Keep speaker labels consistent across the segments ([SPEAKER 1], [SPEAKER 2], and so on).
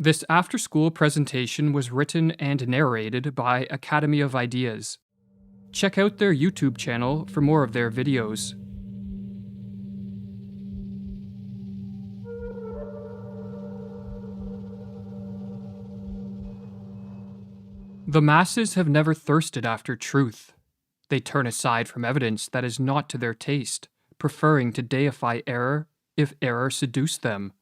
[SPEAKER 1] This after-school presentation was written and narrated by Academy of Ideas. Check out their YouTube channel for more of their videos. The masses have never thirsted after truth. They turn aside from evidence that is not to their taste, preferring to deify error if error seduce them.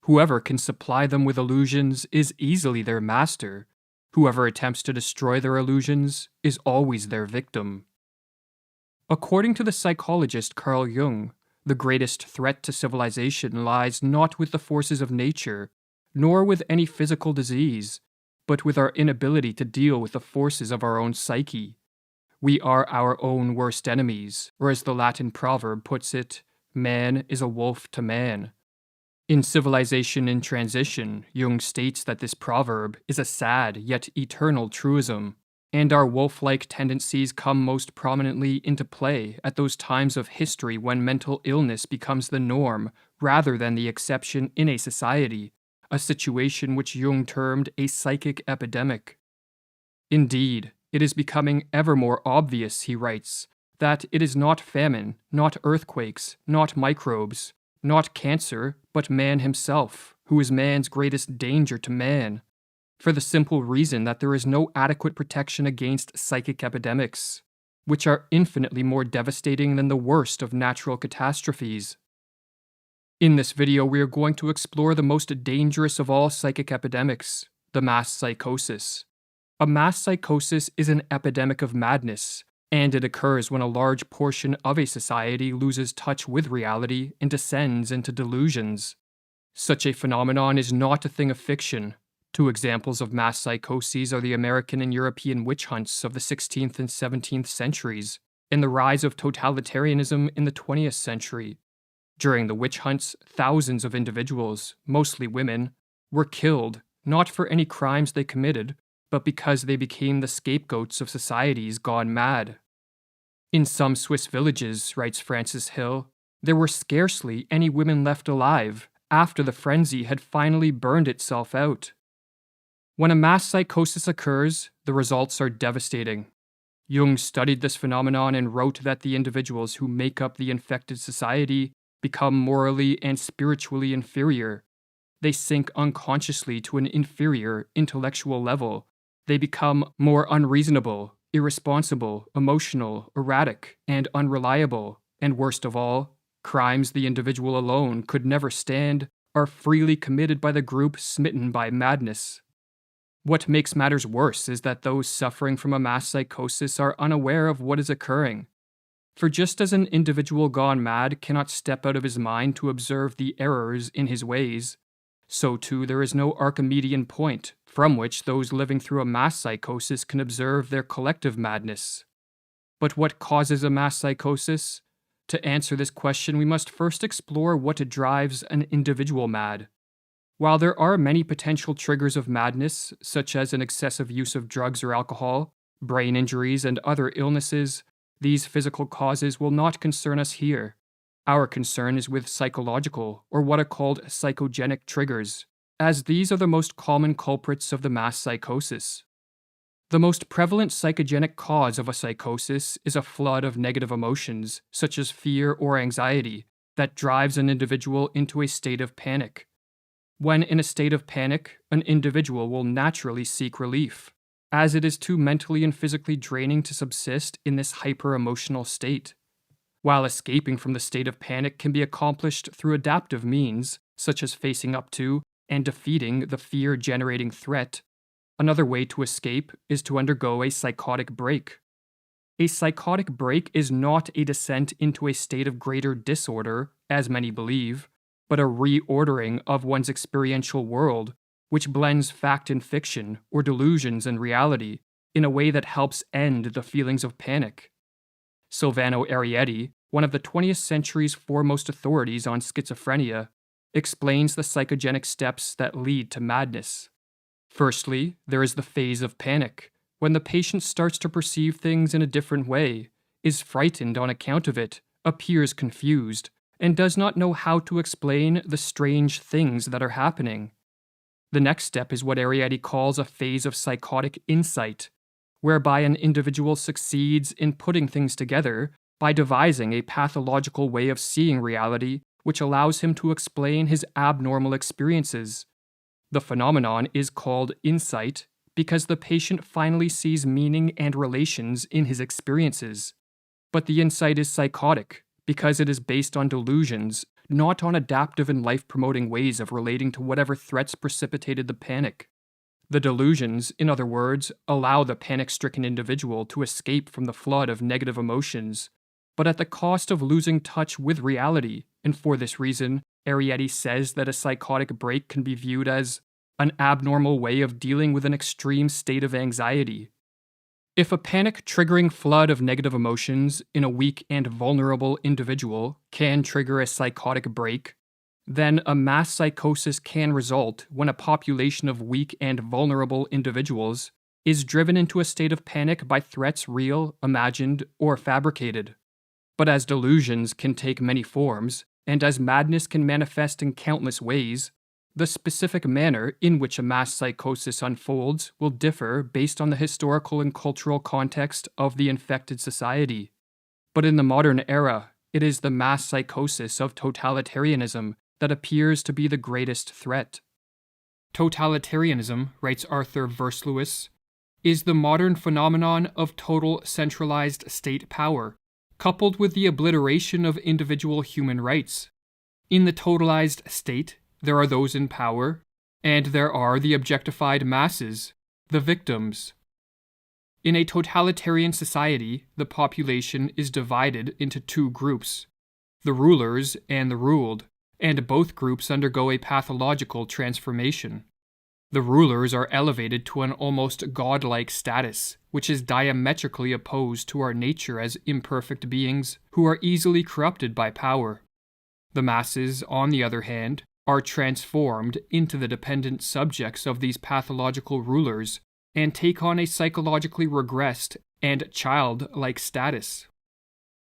[SPEAKER 1] Whoever can supply them with illusions is easily their master. Whoever attempts to destroy their illusions is always their victim. According to the psychologist Carl Jung, the greatest threat to civilization lies not with the forces of nature, nor with any physical disease, but with our inability to deal with the forces of our own psyche. We are our own worst enemies, or as the Latin proverb puts it, man is a wolf to man. In Civilization in Transition, Jung states that this proverb is a sad yet eternal truism, and our wolf-like tendencies come most prominently into play at those times of history when mental illness becomes the norm rather than the exception in a society, a situation which Jung termed a psychic epidemic. Indeed, it is becoming ever more obvious, he writes, that it is not famine, not earthquakes, not microbes, not cancer, but man himself, who is man's greatest danger to man, for the simple reason that there is no adequate protection against psychic epidemics, which are infinitely more devastating than the worst of natural catastrophes. In this video, we are going to explore the most dangerous of all psychic epidemics, the mass psychosis. A mass psychosis is an epidemic of madness, and it occurs when a large portion of a society loses touch with reality and descends into delusions. Such a phenomenon is not a thing of fiction. Two examples of mass psychoses are the American and European witch hunts of the 16th and 17th centuries, and the rise of totalitarianism in the 20th century. During the witch hunts, thousands of individuals, mostly women, were killed, not for any crimes they committed, but because they became the scapegoats of societies gone mad. In some Swiss villages, writes Francis Hill, there were scarcely any women left alive after the frenzy had finally burned itself out. When a mass psychosis occurs, the results are devastating. Jung studied this phenomenon and wrote that the individuals who make up the infected society become morally and spiritually inferior. They sink unconsciously to an inferior intellectual level. They become more unreasonable, irresponsible, emotional, erratic, and unreliable, and worst of all, crimes the individual alone could never stand are freely committed by the group smitten by madness. What makes matters worse is that those suffering from a mass psychosis are unaware of what is occurring. For just as an individual gone mad cannot step out of his mind to observe the errors in his ways, so too there is no Archimedean point from which those living through a mass psychosis can observe their collective madness. But what causes a mass psychosis? To answer this question, we must first explore what drives an individual mad. While there are many potential triggers of madness, such as an excessive use of drugs or alcohol, brain injuries, and other illnesses, these physical causes will not concern us here. Our concern is with psychological, or what are called psychogenic triggers, as these are the most common culprits of the mass psychosis. The most prevalent psychogenic cause of a psychosis is a flood of negative emotions, such as fear or anxiety, that drives an individual into a state of panic. When in a state of panic, an individual will naturally seek relief, as it is too mentally and physically draining to subsist in this hyper-emotional state. While escaping from the state of panic can be accomplished through adaptive means, such as facing up to and defeating the fear-generating threat, another way to escape is to undergo a psychotic break. A psychotic break is not a descent into a state of greater disorder, as many believe, but a reordering of one's experiential world, which blends fact and fiction, or delusions and reality, in a way that helps end the feelings of panic. Silvano Arietti, one of the 20th century's foremost authorities on schizophrenia, explains the psychogenic steps that lead to madness. Firstly, there is the phase of panic, when the patient starts to perceive things in a different way, is frightened on account of it, appears confused, and does not know how to explain the strange things that are happening. The next step is what Arrietty calls a phase of psychotic insight, whereby an individual succeeds in putting things together by devising a pathological way of seeing reality which allows him to explain his abnormal experiences. The phenomenon is called insight because the patient finally sees meaning and relations in his experiences. But the insight is psychotic because it is based on delusions, not on adaptive and life-promoting ways of relating to whatever threats precipitated the panic. The delusions, in other words, allow the panic-stricken individual to escape from the flood of negative emotions, but at the cost of losing touch with reality, and for this reason, Arrietty says that a psychotic break can be viewed as an abnormal way of dealing with an extreme state of anxiety. If a panic-triggering flood of negative emotions in a weak and vulnerable individual can trigger a psychotic break, then a mass psychosis can result when a population of weak and vulnerable individuals is driven into a state of panic by threats real, imagined, or fabricated. But as delusions can take many forms, and as madness can manifest in countless ways, the specific manner in which a mass psychosis unfolds will differ based on the historical and cultural context of the infected society. But in the modern era, it is the mass psychosis of totalitarianism that appears to be the greatest threat. Totalitarianism, writes Arthur Versluis, is the modern phenomenon of total centralized state power, coupled with the obliteration of individual human rights. In the totalized state, there are those in power, and there are the objectified masses, the victims. In a totalitarian society, the population is divided into two groups, the rulers and the ruled, and both groups undergo a pathological transformation. The rulers are elevated to an almost godlike status, which is diametrically opposed to our nature as imperfect beings who are easily corrupted by power. The masses, on the other hand, are transformed into the dependent subjects of these pathological rulers and take on a psychologically regressed and childlike status.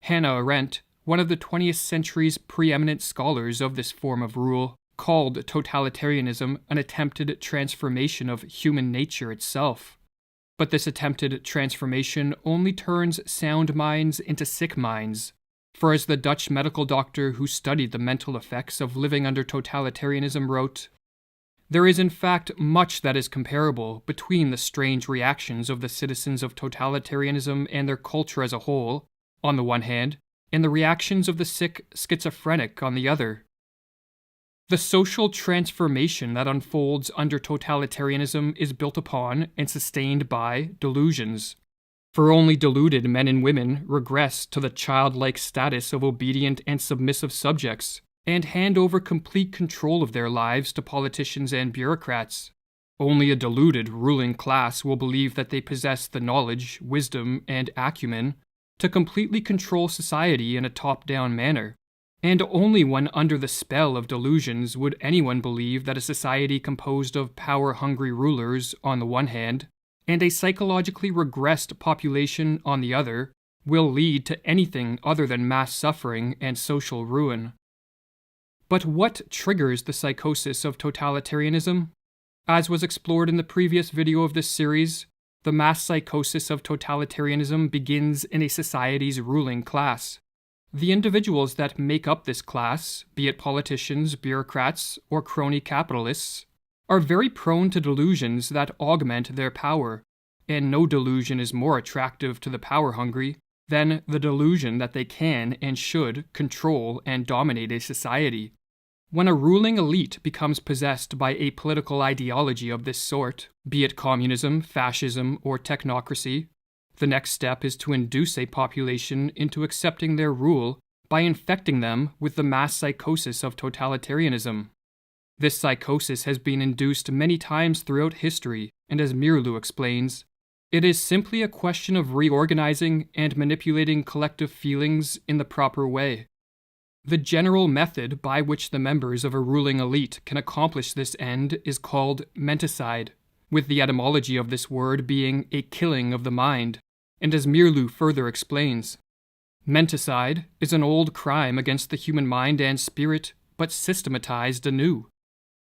[SPEAKER 1] Hannah Arendt, one of the 20th century's preeminent scholars of this form of rule, called totalitarianism an attempted transformation of human nature itself. But this attempted transformation only turns sound minds into sick minds. For as the Dutch medical doctor who studied the mental effects of living under totalitarianism wrote, "There is in fact much that is comparable between the strange reactions of the citizens of totalitarianism and their culture as a whole, on the one hand, and the reactions of the sick schizophrenic on the other. The social transformation that unfolds under totalitarianism is built upon and sustained by delusions. For only deluded men and women regress to the childlike status of obedient and submissive subjects, and hand over complete control of their lives to politicians and bureaucrats. Only a deluded ruling class will believe that they possess the knowledge, wisdom, and acumen to completely control society in a top-down manner, and only when under the spell of delusions would anyone believe that a society composed of power-hungry rulers on the one hand, and a psychologically regressed population on the other, will lead to anything other than mass suffering and social ruin. But what triggers the psychosis of totalitarianism? As was explored in the previous video of this series, the mass psychosis of totalitarianism begins in a society's ruling class. The individuals that make up this class, be it politicians, bureaucrats, or crony capitalists, are very prone to delusions that augment their power, and no delusion is more attractive to the power-hungry than the delusion that they can and should control and dominate a society. When a ruling elite becomes possessed by a political ideology of this sort, be it communism, fascism, or technocracy, the next step is to induce a population into accepting their rule by infecting them with the mass psychosis of totalitarianism. This psychosis has been induced many times throughout history, and as Mirlu explains, it is simply a question of reorganizing and manipulating collective feelings in the proper way. The general method by which the members of a ruling elite can accomplish this end is called menticide, with the etymology of this word being a killing of the mind, and as Mirlu further explains, menticide is an old crime against the human mind and spirit, but systematized anew.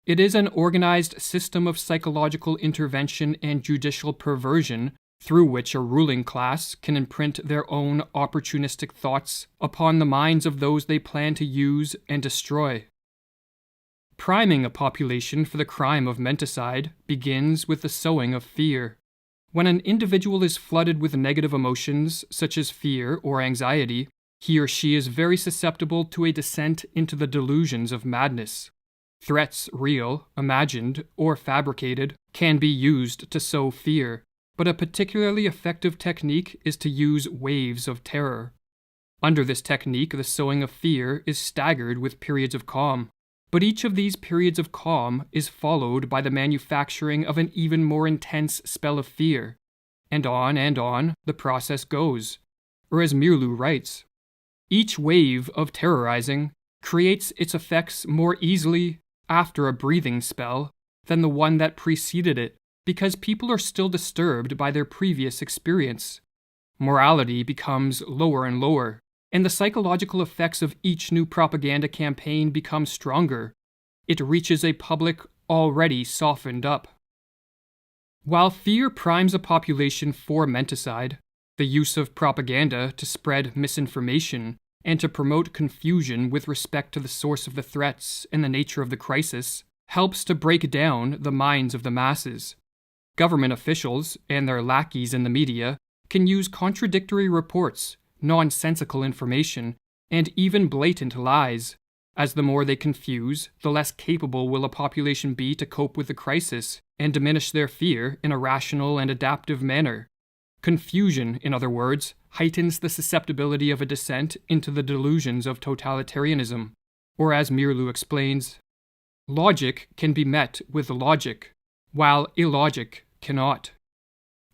[SPEAKER 1] It is an organized system of psychological intervention and judicial perversion through which a ruling class can imprint their own opportunistic thoughts upon the minds of those they plan to use and destroy. Priming a population for the crime of menticide begins with the sowing of fear. When an individual is flooded with negative emotions, such as fear or anxiety, he or she is very susceptible to a descent into the delusions of madness. Threats, real, imagined, or fabricated, can be used to sow fear, but a particularly effective technique is to use waves of terror. Under this technique, the sowing of fear is staggered with periods of calm, but each of these periods of calm is followed by the manufacturing of an even more intense spell of fear, and on the process goes. Or as Mirlu writes, each wave of terrorizing creates its effects more easily after a breathing spell than the one that preceded it, because people are still disturbed by their previous experience. Morality becomes lower and lower, and the psychological effects of each new propaganda campaign become stronger. It reaches a public already softened up. While fear primes a population for menticide, the use of propaganda to spread misinformation and to promote confusion with respect to the source of the threats and the nature of the crisis helps to break down the minds of the masses. Government officials and their lackeys in the media can use contradictory reports, nonsensical information, and even blatant lies. As the more they confuse, the less capable will a population be to cope with the crisis and diminish their fear in a rational and adaptive manner. Confusion, in other words, heightens the susceptibility of a descent into the delusions of totalitarianism. Or as Mirlu explains, logic can be met with logic, while illogic cannot.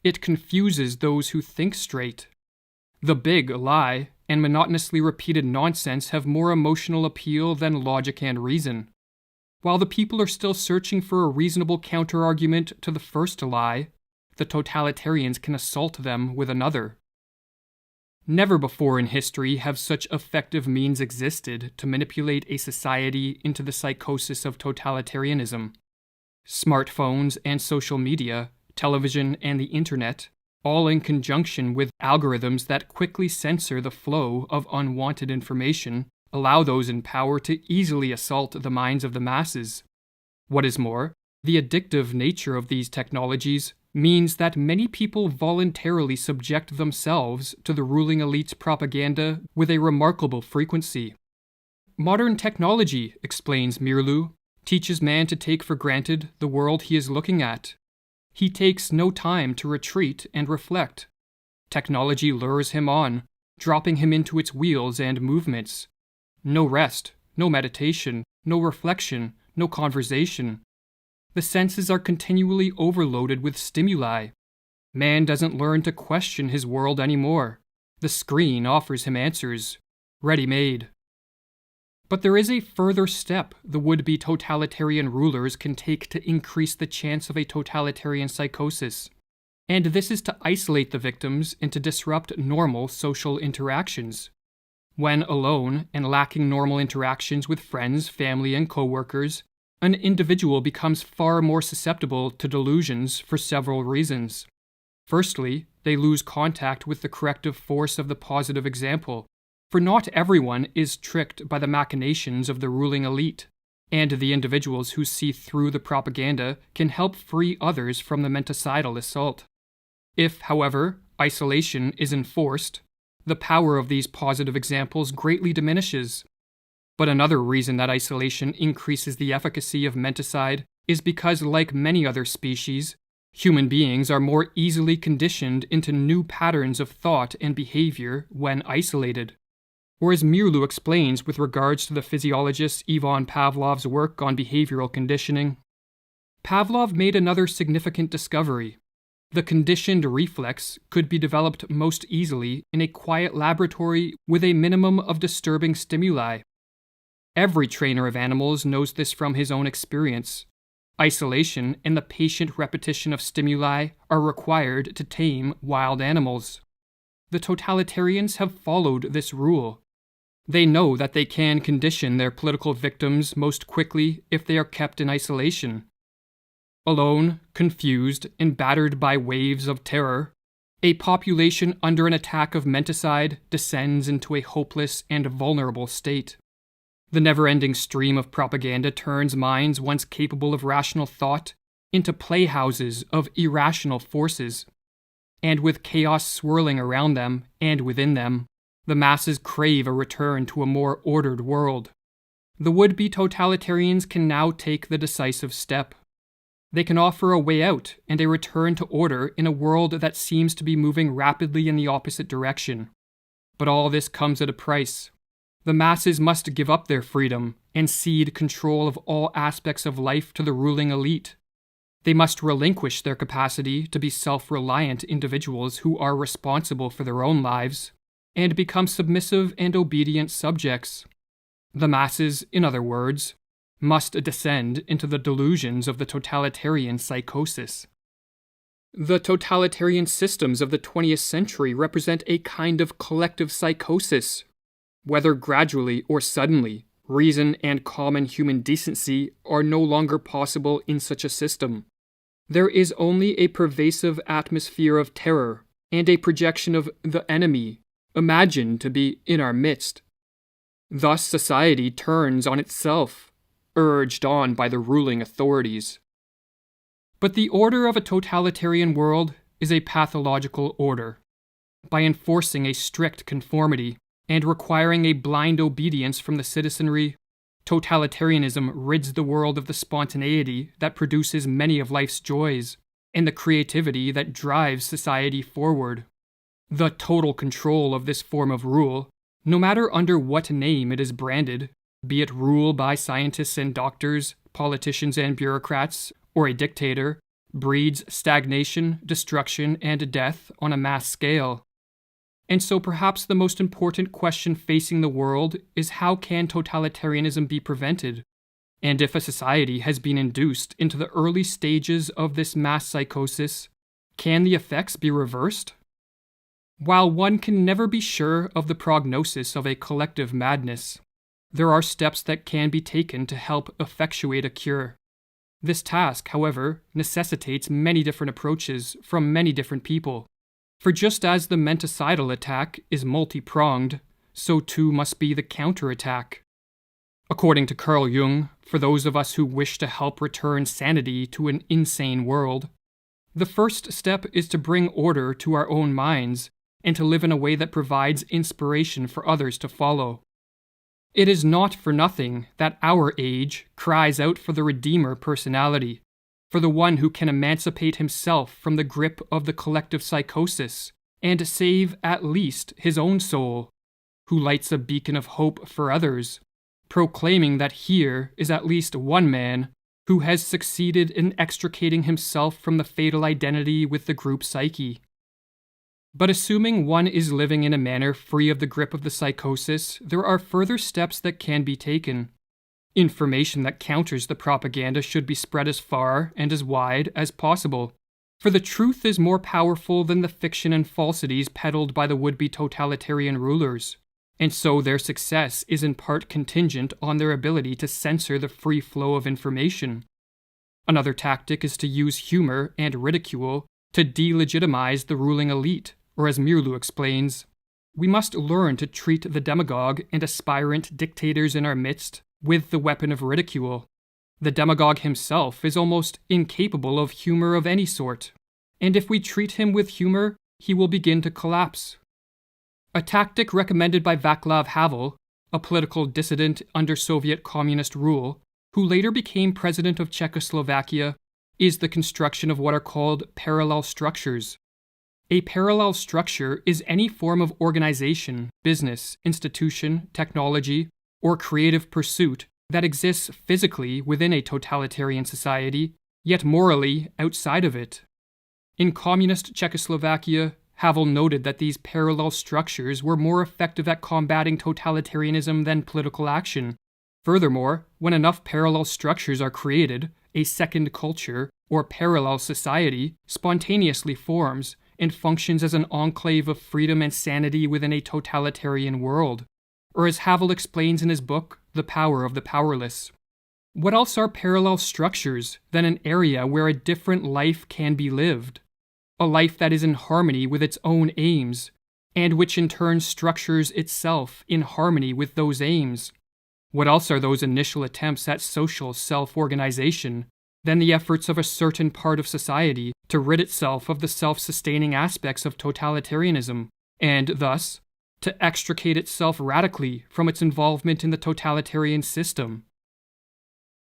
[SPEAKER 1] It confuses those who think straight. The big lie and monotonously repeated nonsense have more emotional appeal than logic and reason. While the people are still searching for a reasonable counterargument to the first lie, the totalitarians can assault them with another. Never before in history have such effective means existed to manipulate a society into the psychosis of totalitarianism. Smartphones and social media, television and the internet, all in conjunction with algorithms that quickly censor the flow of unwanted information, allow those in power to easily assault the minds of the masses. What is more, the addictive nature of these technologies means that many people voluntarily subject themselves to the ruling elite's propaganda with a remarkable frequency. Modern technology, explains Mirlu, teaches man to take for granted the world he is looking at. He takes no time to retreat and reflect. Technology lures him on, dropping him into its wheels and movements. No rest, no meditation, no reflection, no conversation. The senses are continually overloaded with stimuli. Man doesn't learn to question his world anymore. The screen offers him answers, ready-made. But there is a further step the would-be totalitarian rulers can take to increase the chance of a totalitarian psychosis, and this is to isolate the victims and to disrupt normal social interactions. When alone and lacking normal interactions with friends, family, and co-workers, an individual becomes far more susceptible to delusions for several reasons. Firstly, they lose contact with the corrective force of the positive example, for not everyone is tricked by the machinations of the ruling elite, and the individuals who see through the propaganda can help free others from the menticidal assault. If, however, isolation is enforced, the power of these positive examples greatly diminishes. But another reason that isolation increases the efficacy of menticide is because, like many other species, human beings are more easily conditioned into new patterns of thought and behavior when isolated. Or as Mirlu explains with regards to the physiologist Ivan Pavlov's work on behavioral conditioning, Pavlov made another significant discovery. The conditioned reflex could be developed most easily in a quiet laboratory with a minimum of disturbing stimuli. Every trainer of animals knows this from his own experience. Isolation and the patient repetition of stimuli are required to tame wild animals. The totalitarians have followed this rule. They know that they can condition their political victims most quickly if they are kept in isolation. Alone, confused, and battered by waves of terror, a population under an attack of menticide descends into a hopeless and vulnerable state. The never-ending stream of propaganda turns minds once capable of rational thought into playhouses of irrational forces. And with chaos swirling around them and within them, the masses crave a return to a more ordered world. The would-be totalitarians can now take the decisive step. They can offer a way out and a return to order in a world that seems to be moving rapidly in the opposite direction. But all this comes at a price. The masses must give up their freedom and cede control of all aspects of life to the ruling elite. They must relinquish their capacity to be self-reliant individuals who are responsible for their own lives, and become submissive and obedient subjects. The masses, in other words, must descend into the delusions of the totalitarian psychosis. The totalitarian systems of the 20th century represent a kind of collective psychosis. Whether gradually or suddenly, reason and common human decency are no longer possible in such a system. There is only a pervasive atmosphere of terror and a projection of the enemy, imagined to be in our midst. Thus society turns on itself, urged on by the ruling authorities. But the order of a totalitarian world is a pathological order. By enforcing a strict conformity and requiring a blind obedience from the citizenry, totalitarianism rids the world of the spontaneity that produces many of life's joys and the creativity that drives society forward. The total control of this form of rule, no matter under what name it is branded, be it rule by scientists and doctors, politicians and bureaucrats, or a dictator, breeds stagnation, destruction, and death on a mass scale. And so perhaps the most important question facing the world is how can totalitarianism be prevented? And if a society has been induced into the early stages of this mass psychosis, can the effects be reversed? While one can never be sure of the prognosis of a collective madness, there are steps that can be taken to help effectuate a cure. This task, however, necessitates many different approaches from many different people. For just as the menticidal attack is multi-pronged, so too must be the counterattack. According to Carl Jung, for those of us who wish to help return sanity to an insane world, the first step is to bring order to our own minds and to live in a way that provides inspiration for others to follow. It is not for nothing that our age cries out for the Redeemer personality, for the one who can emancipate himself from the grip of the collective psychosis and save at least his own soul, who lights a beacon of hope for others, proclaiming that here is at least one man who has succeeded in extricating himself from the fatal identity with the group psyche. But assuming one is living in a manner free of the grip of the psychosis, there are further steps that can be taken. Information that counters the propaganda should be spread as far and as wide as possible, for the truth is more powerful than the fiction and falsities peddled by the would-be totalitarian rulers, and so their success is in part contingent on their ability to censor the free flow of information. Another tactic is to use humor and ridicule to delegitimize the ruling elite, or as Mirlu explains, we must learn to treat the demagogue and aspirant dictators in our midst with the weapon of ridicule. The demagogue himself is almost incapable of humor of any sort, and if we treat him with humor, he will begin to collapse. A tactic recommended by Václav Havel, a political dissident under Soviet communist rule, who later became president of Czechoslovakia, is the construction of what are called parallel structures. A parallel structure is any form of organization, business, institution, technology, or creative pursuit that exists physically within a totalitarian society, yet morally outside of it. In communist Czechoslovakia, Havel noted that these parallel structures were more effective at combating totalitarianism than political action. Furthermore, when enough parallel structures are created, a second culture, or parallel society, spontaneously forms and functions as an enclave of freedom and sanity within a totalitarian world. Or as Havel explains in his book, The Power of the Powerless, what else are parallel structures than an area where a different life can be lived? A life that is in harmony with its own aims, and which in turn structures itself in harmony with those aims. What else are those initial attempts at social self-organization than the efforts of a certain part of society to rid itself of the self-sustaining aspects of totalitarianism, and thus, to extricate itself radically from its involvement in the totalitarian system?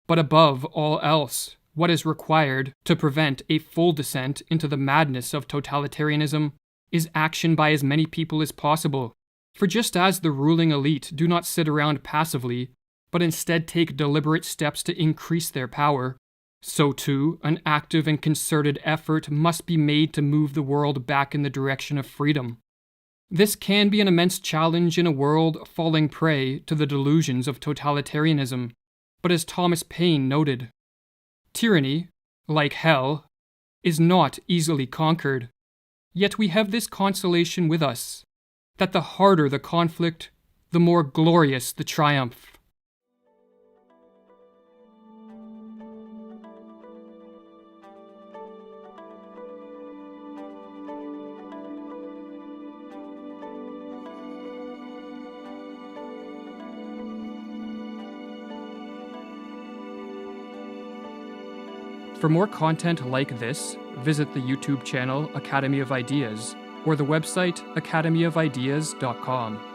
[SPEAKER 1] But above all else, what is required to prevent a full descent into the madness of totalitarianism is action by as many people as possible. For just as the ruling elite do not sit around passively, but instead take deliberate steps to increase their power, so too an active and concerted effort must be made to move the world back in the direction of freedom. This can be an immense challenge in a world falling prey to the delusions of totalitarianism, but as Thomas Paine noted, tyranny, like hell, is not easily conquered. Yet we have this consolation with us, that the harder the conflict, the more glorious the triumph. For more content like this, visit the YouTube channel Academy of Ideas or the website academyofideas.com.